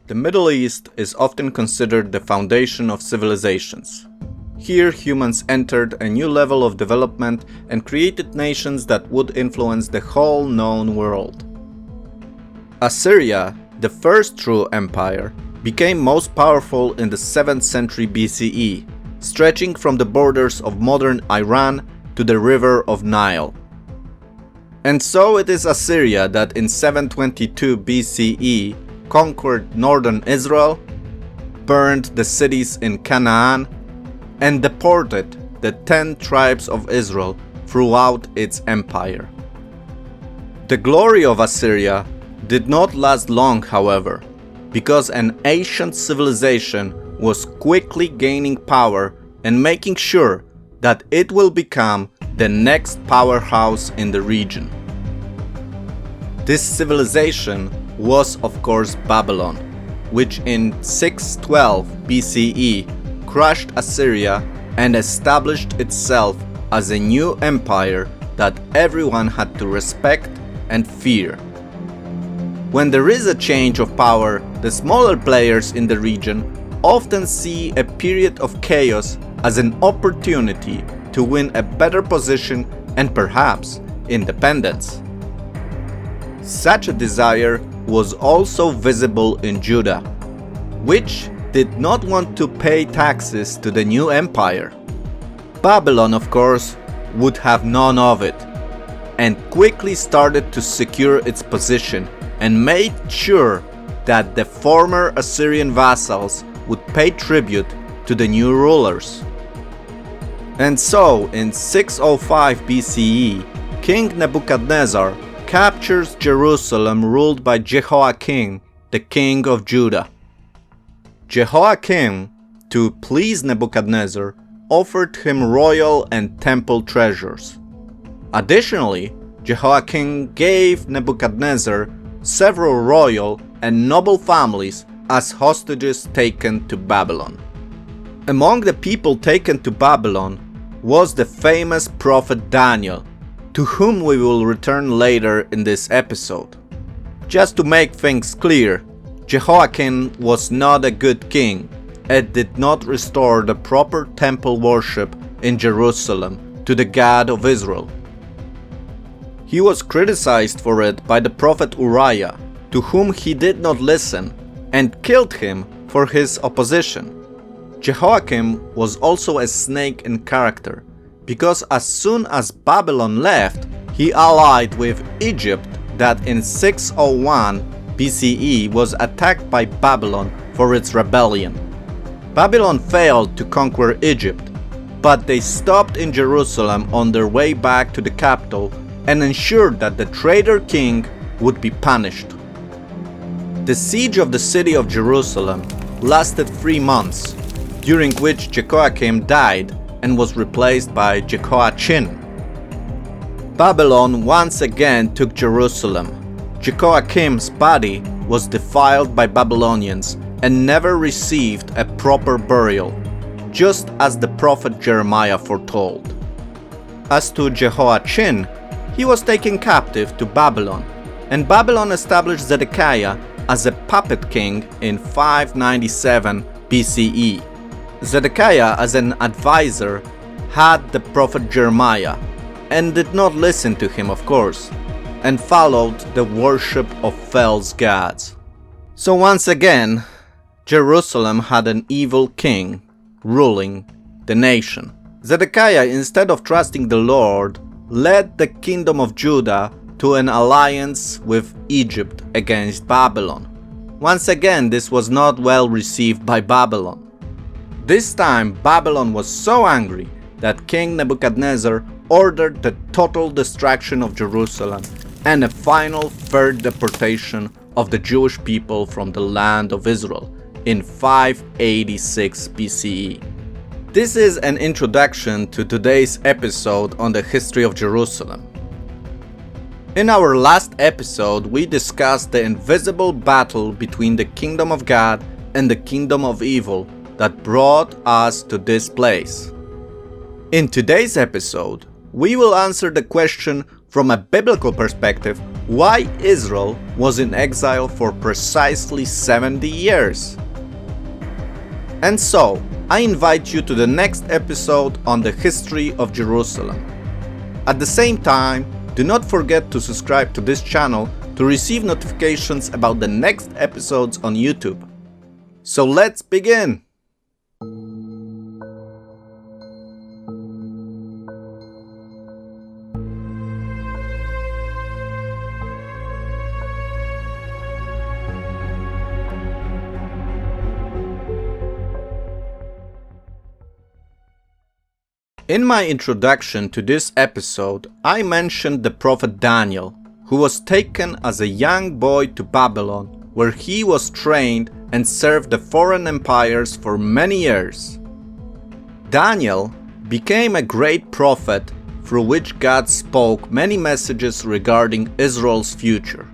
The Middle East is often considered the foundation of civilizations. Here, humans entered a new level of development and created nations that would influence the whole known world. Assyria, the first true empire, became most powerful in the 7th century BCE, stretching from the borders of modern Iran to the river of Nile. And so it is Assyria that in 722 BCE conquered northern Israel, burned the cities in Canaan, and deported the 10 tribes of Israel throughout its empire. The glory of Assyria did not last long, however, because an ancient civilization was quickly gaining power and making sure that it will become the next powerhouse in the region. This civilization was, of course, Babylon, which in 612 BCE crushed Assyria and established itself as a new empire that everyone had to respect and fear. When there is a change of power, the smaller players in the region often see a period of chaos as an opportunity to win a better position and perhaps independence. Such a desire was also visible in Judah, which did not want to pay taxes to the new empire. Babylon, of course, would have none of it, and quickly started to secure its position and made sure that the former Assyrian vassals would pay tribute to the new rulers. And so, in 605 BCE, King Nebuchadnezzar captures Jerusalem ruled by Jehoiakim, the king of Judah. Jehoiakim, to please Nebuchadnezzar, offered him royal and temple treasures. Additionally, Jehoiakim gave Nebuchadnezzar several royal and noble families as hostages taken to Babylon. Among the people taken to Babylon was the famous prophet Daniel, to whom we will return later in this episode. Just to make things clear, Jehoiakim was not a good king and did not restore the proper temple worship in Jerusalem to the God of Israel. He was criticized for it by the prophet Uriah, to whom he did not listen, and killed him for his opposition. Jehoiakim was also a snake in character, because as soon as Babylon left, he allied with Egypt that in 601 BCE was attacked by Babylon for its rebellion. Babylon failed to conquer Egypt, but they stopped in Jerusalem on their way back to the capital and ensured that the traitor king would be punished. The siege of the city of Jerusalem lasted 3 months, during which Jehoiakim died and was replaced by Jehoiachin. Babylon once again took Jerusalem. Jehoiakim's body was defiled by Babylonians and never received a proper burial, just as the prophet Jeremiah foretold. As to Jehoiachin, he was taken captive to Babylon, and Babylon established Zedekiah as a puppet king in 597 BCE. Zedekiah, as an advisor, had the prophet Jeremiah, and did not listen to him, of course, and followed the worship of false gods. So once again, Jerusalem had an evil king ruling the nation. Zedekiah, instead of trusting the Lord, led the kingdom of Judah to an alliance with Egypt against Babylon. Once again, this was not well received by Babylon. This time, Babylon was so angry that King Nebuchadnezzar ordered the total destruction of Jerusalem and a final third deportation of the Jewish people from the land of Israel in 586 BCE. This is an introduction to today's episode on the history of Jerusalem. In our last episode, we discussed the invisible battle between the kingdom of God and the kingdom of evil that brought us to this place. In today's episode, we will answer the question from a biblical perspective why Israel was in exile for precisely 70 years. And so, I invite you to the next episode on the history of Jerusalem. At the same time, do not forget to subscribe to this channel to receive notifications about the next episodes on YouTube. So let's begin! In my introduction to this episode, I mentioned the prophet Daniel, who was taken as a young boy to Babylon, where he was trained and served the foreign empires for many years. Daniel became a great prophet through which God spoke many messages regarding Israel's future.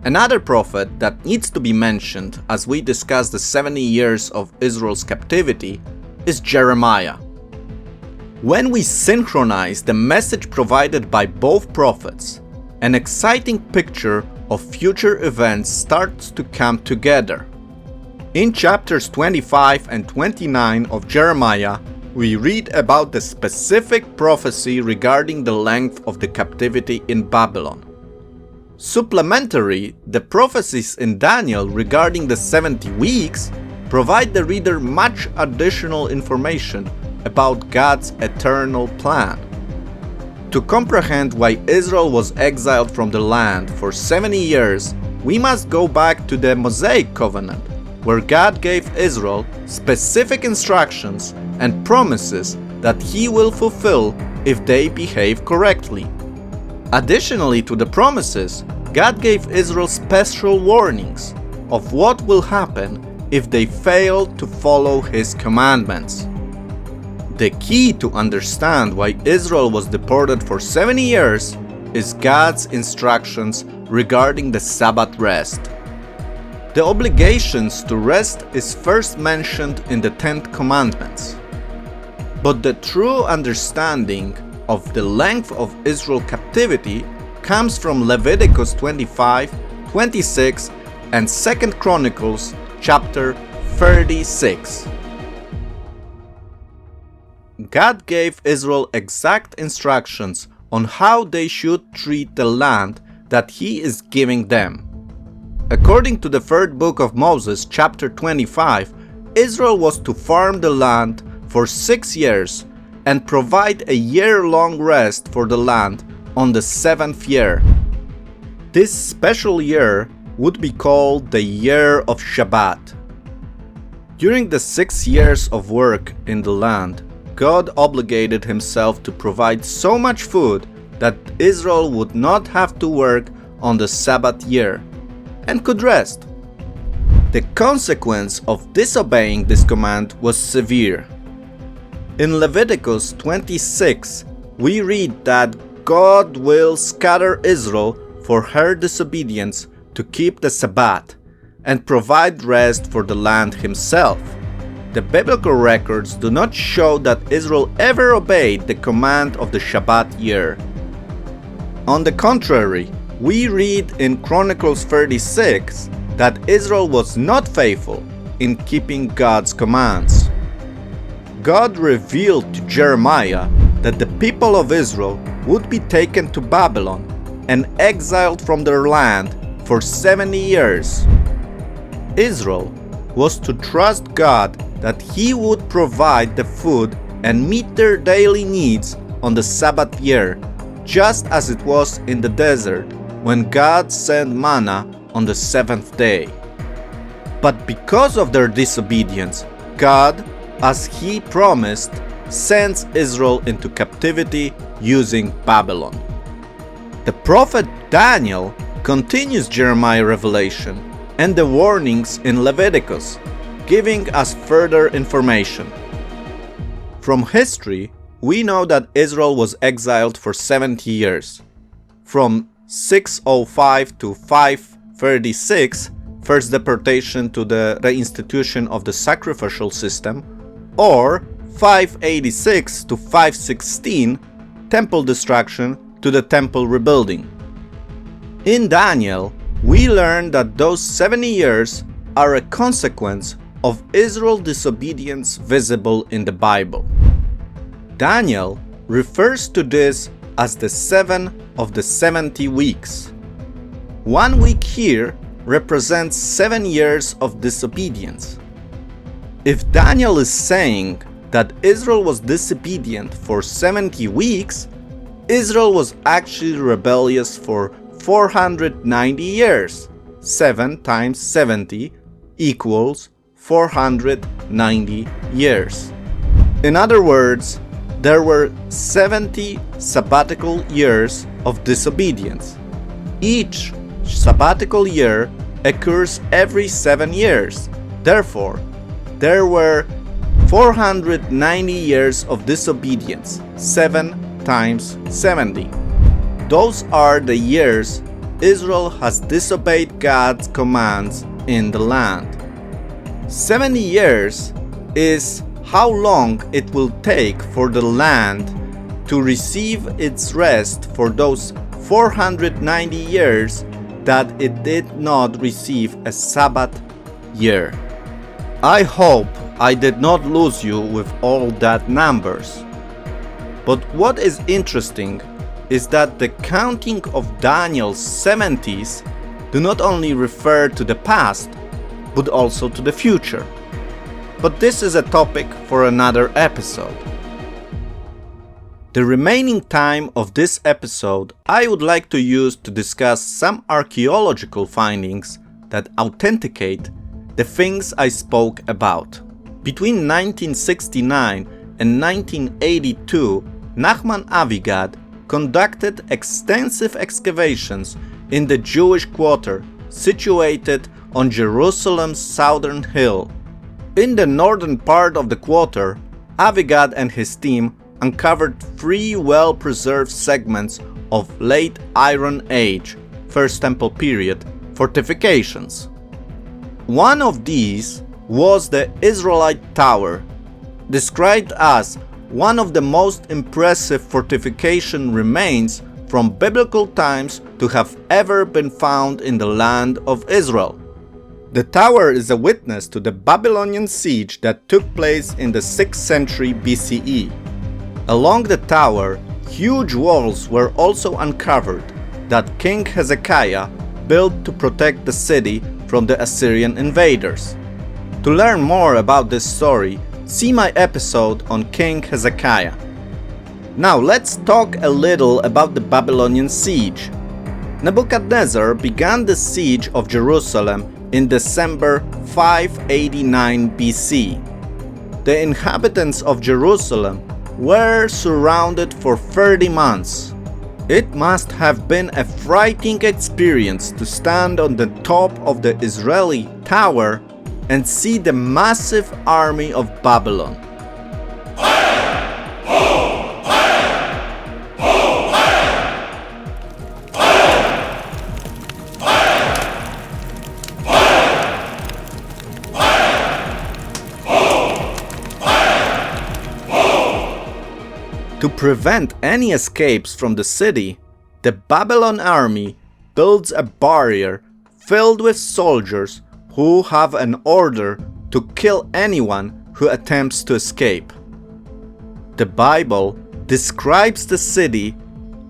Another prophet that needs to be mentioned as we discuss the 70 years of Israel's captivity is Jeremiah. When we synchronize the message provided by both prophets, an exciting picture of future events starts to come together. In chapters 25 and 29 of Jeremiah, we read about the specific prophecy regarding the length of the captivity in Babylon. Supplementary, the prophecies in Daniel regarding the 70 weeks provide the reader much additional information about God's eternal plan. To comprehend why Israel was exiled from the land for 70 years, we must go back to the Mosaic covenant, where God gave Israel specific instructions and promises that He will fulfill if they behave correctly. Additionally to the promises, God gave Israel special warnings of what will happen if they fail to follow His commandments. The key to understand why Israel was deported for 70 years is God's instructions regarding the Sabbath rest. The obligations to rest is first mentioned in the 10th Commandments. But the true understanding of the length of Israel's captivity comes from Leviticus 25, 26, and 2 Chronicles chapter 36. God gave Israel exact instructions on how they should treat the land that He is giving them. According to the third book of Moses, chapter 25, Israel was to farm the land for 6 years and provide a year-long rest for the land on the 7th year. This special year would be called the year of Shabbat. During the 6 years of work in the land, God obligated Himself to provide so much food that Israel would not have to work on the Sabbath year and could rest. The consequence of disobeying this command was severe. In Leviticus 26, we read that God will scatter Israel for her disobedience to keep the Sabbath and provide rest for the land Himself. The biblical records do not show that Israel ever obeyed the command of the Shabbat year. On the contrary, we read in Chronicles 36 that Israel was not faithful in keeping God's commands. God revealed to Jeremiah that the people of Israel would be taken to Babylon and exiled from their land for 70 years. Israel was to trust God that He would provide the food and meet their daily needs on the Sabbath year, just as it was in the desert when God sent manna on the 7th day. But because of their disobedience, God, as He promised, sends Israel into captivity using Babylon. The prophet Daniel continues Jeremiah's revelation and the warnings in Leviticus, giving us further information. From history, we know that Israel was exiled for 70 years. From 605 to 536, first deportation to the reinstitution of the sacrificial system, or 586 to 516, temple destruction to the temple rebuilding. In Daniel, we learn that those 70 years are a consequence of Israel's disobedience visible in the Bible. Daniel refers to this as the 7 of the 70 weeks. 1 week here represents 7 years of disobedience. If Daniel is saying that Israel was disobedient for 70 weeks, Israel was actually rebellious for 490 years. 7 times 70 equals 490 years. In other words, there were 70 sabbatical years of disobedience. Each sabbatical year occurs every 7 years. Therefore, there were 490 years of disobedience, 7 times 70. Those are the years Israel has disobeyed God's commands in the land. 70 years is how long it will take for the land to receive its rest for those 490 years that it did not receive a Sabbath year. I hope I did not lose you with all that numbers. But what is interesting is that the counting of Daniel's 70s do not only refer to the past, but also to the future. But this is a topic for another episode. The remaining time of this episode I would like to use to discuss some archaeological findings that authenticate the things I spoke about. Between 1969 and 1982, Nachman Avigad conducted extensive excavations in the Jewish quarter situated on Jerusalem's southern hill. In the northern part of the quarter, Avigad and his team uncovered 3 well-preserved segments of late Iron Age, First Temple period, fortifications. One of these was the Israelite Tower, described as one of the most impressive fortification remains from biblical times to have ever been found in the land of Israel. The tower is a witness to the Babylonian siege that took place in the 6th century BCE. Along the tower, huge walls were also uncovered that King Hezekiah built to protect the city from the Assyrian invaders. To learn more about this story, see my episode on King Hezekiah. Now let's talk a little about the Babylonian siege. Nebuchadnezzar began the siege of Jerusalem in December 589 BC. The inhabitants of Jerusalem were surrounded for 30 months. It must have been a frightening experience to stand on the top of the Israeli tower and see the massive army of Babylon. To prevent any escapes from the city, the Babylon army builds a barrier filled with soldiers who have an order to kill anyone who attempts to escape. The Bible describes the city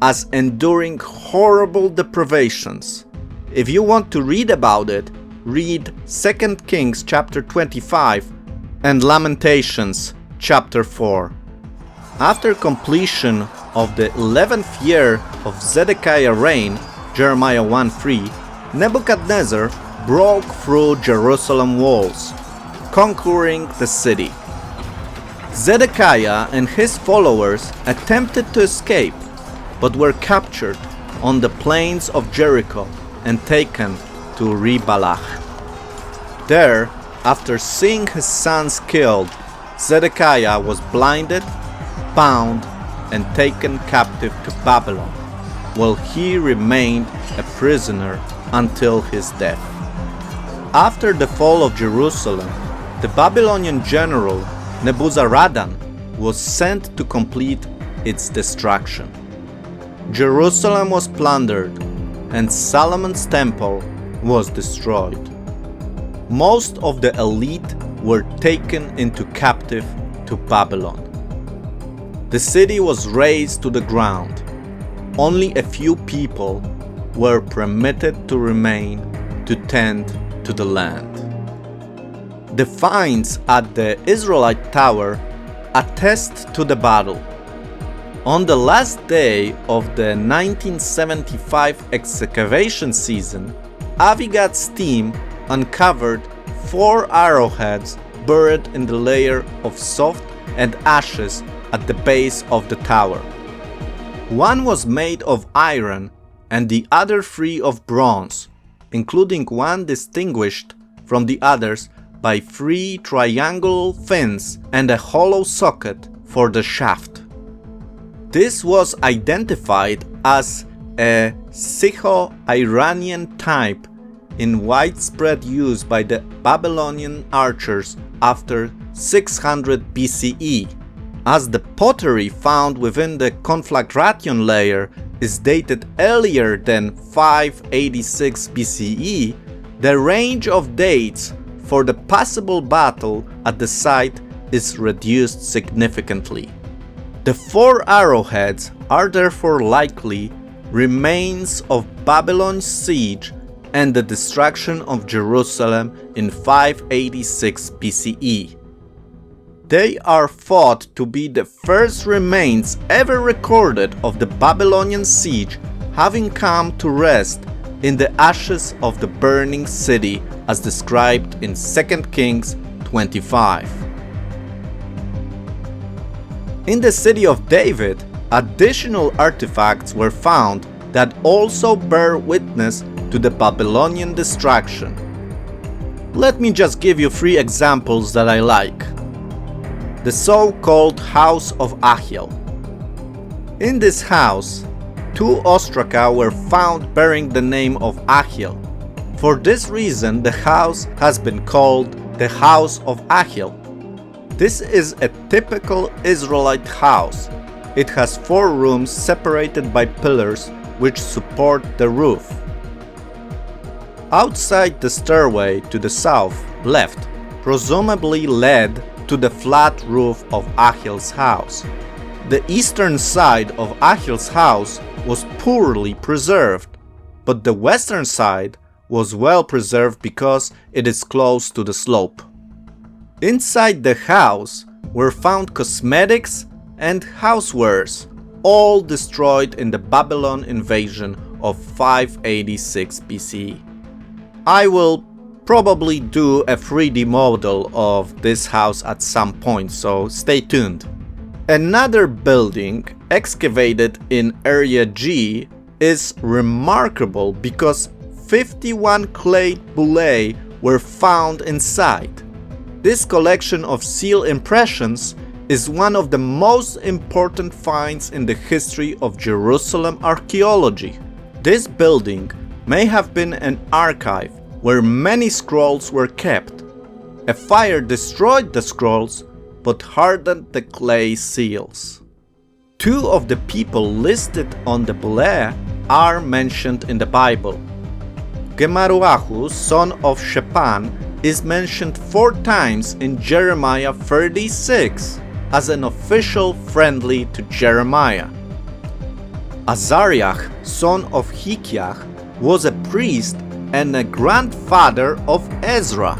as enduring horrible deprivations. If you want to read about it, read 2 Kings chapter 25 and Lamentations chapter 4. After completion of the 11th year of Zedekiah's reign, Jeremiah 1:3, Nebuchadnezzar broke through Jerusalem walls, conquering the city. Zedekiah and his followers attempted to escape, but were captured on the plains of Jericho and taken to Ribalach. There, after seeing his sons killed, Zedekiah was blinded, bound, and taken captive to Babylon, while he remained a prisoner until his death. After the fall of Jerusalem, the Babylonian general Nebuzaradan was sent to complete its destruction. Jerusalem was plundered, and Solomon's temple was destroyed. Most of the elite were taken into captive to Babylon. The city was razed to the ground. Only a few people were permitted to remain to tend to the land. The finds at the Israelite Tower attest to the battle. On the last day of the 1975 excavation season, Avigat's team uncovered 4 arrowheads buried in the layer of soft and ashes at the base of the tower. One was made of iron and the other 3 of bronze, including one distinguished from the others by 3 triangular fins and a hollow socket for the shaft. This was identified as a Syro-Iranian type in widespread use by the Babylonian archers after 600 BCE. As the pottery found within the conflagration layer is dated earlier than 586 BCE, the range of dates for the possible battle at the site is reduced significantly. The 4 arrowheads are therefore likely remains of Babylon's siege and the destruction of Jerusalem in 586 BCE. They are thought to be the first remains ever recorded of the Babylonian siege, having come to rest in the ashes of the burning city as described in 2 Kings 25. In the city of David, additional artifacts were found that also bear witness to the Babylonian destruction. Let me just give you 3 examples that I like. The so-called House of Achiel. In this house, 2 ostraca were found bearing the name of Achiel. For this reason, the house has been called the House of Achiel. This is a typical Israelite house. It has 4 rooms separated by pillars which support the roof. Outside the stairway to the south, left, presumably led to the flat roof of Achiel's house. The eastern side of Achiel's house was poorly preserved, but the western side was well preserved because it is close to the slope. Inside the house were found cosmetics and housewares, all destroyed in the Babylon invasion of 586 BCE. I will probably do a 3D model of this house at some point, so stay tuned. Another building excavated in Area G is remarkable because 51 clay bullae were found inside. This collection of seal impressions is one of the most important finds in the history of Jerusalem archaeology. This building may have been an archive where many scrolls were kept. A fire destroyed the scrolls but hardened the clay seals. 2 of the people listed on the bullae are mentioned in the Bible. Gemaruahu, son of Shaphan, is mentioned 4 times in Jeremiah 36 as an official friendly to Jeremiah. Azariah, son of Hilkiah, was a priest and a grandfather of Ezra.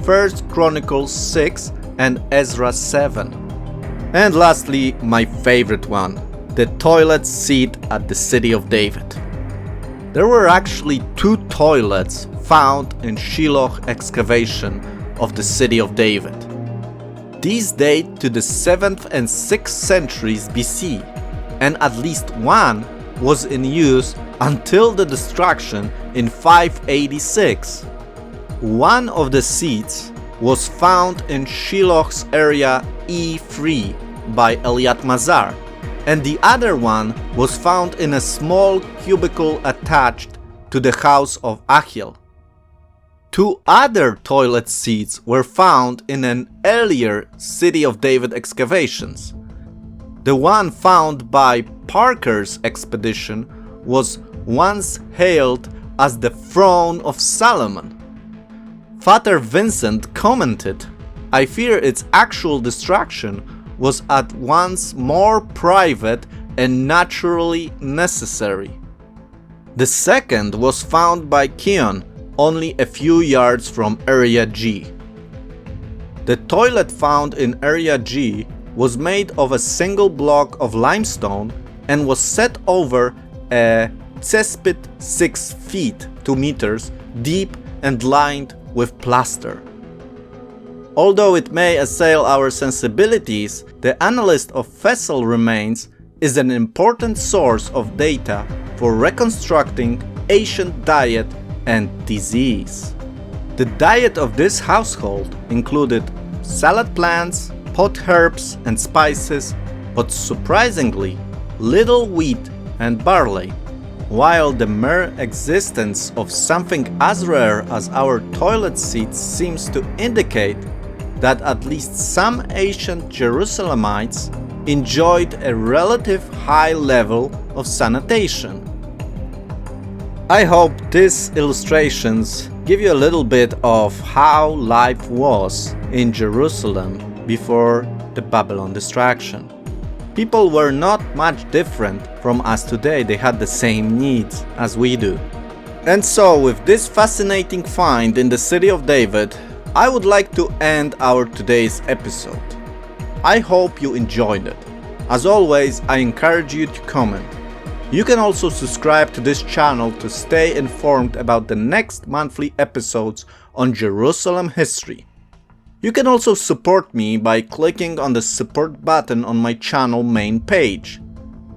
1 Chronicles 6 and Ezra 7. And lastly, my favorite one, the toilet seat at the city of David. There were actually 2 toilets found in Shiloh excavation of the city of David. These date to the 7th and 6th centuries BC, and at least one was in use until the destruction in 586. One of the seats was found in Shiloh's area E3 by Eliat Mazar, and the other one was found in a small cubicle attached to the house of Achiel. 2 other toilet seats were found in an earlier City of David excavations. The one found by Parker's expedition was once hailed as the throne of Solomon. Father Vincent commented, "I fear its actual destruction was at once more private and naturally necessary." The second was found by Keon, only a few yards from Area G. The toilet found in Area G was made of a single block of limestone and was set over a cesspit 6 feet 2 meters deep and lined with plaster. Although it may assail our sensibilities, the analyst of fossil remains is an important source of data for reconstructing ancient diet and disease. The diet of this household included salad plants, pot herbs and spices, but surprisingly little wheat and barley, while the mere existence of something as rare as our toilet seats seems to indicate that at least some ancient Jerusalemites enjoyed a relative high level of sanitation. I hope these illustrations give you a little bit of how life was in Jerusalem before the Babylon destruction. People were not much different from us today. They had the same needs as we do. And so, with this fascinating find in the city of David, I would like to end our today's episode. I hope you enjoyed it. As always, I encourage you to comment. You can also subscribe to this channel to stay informed about the next monthly episodes on Jerusalem history. You can also support me by clicking on the support button on my channel main page.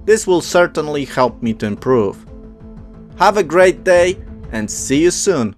This will certainly help me to improve. Have a great day and see you soon.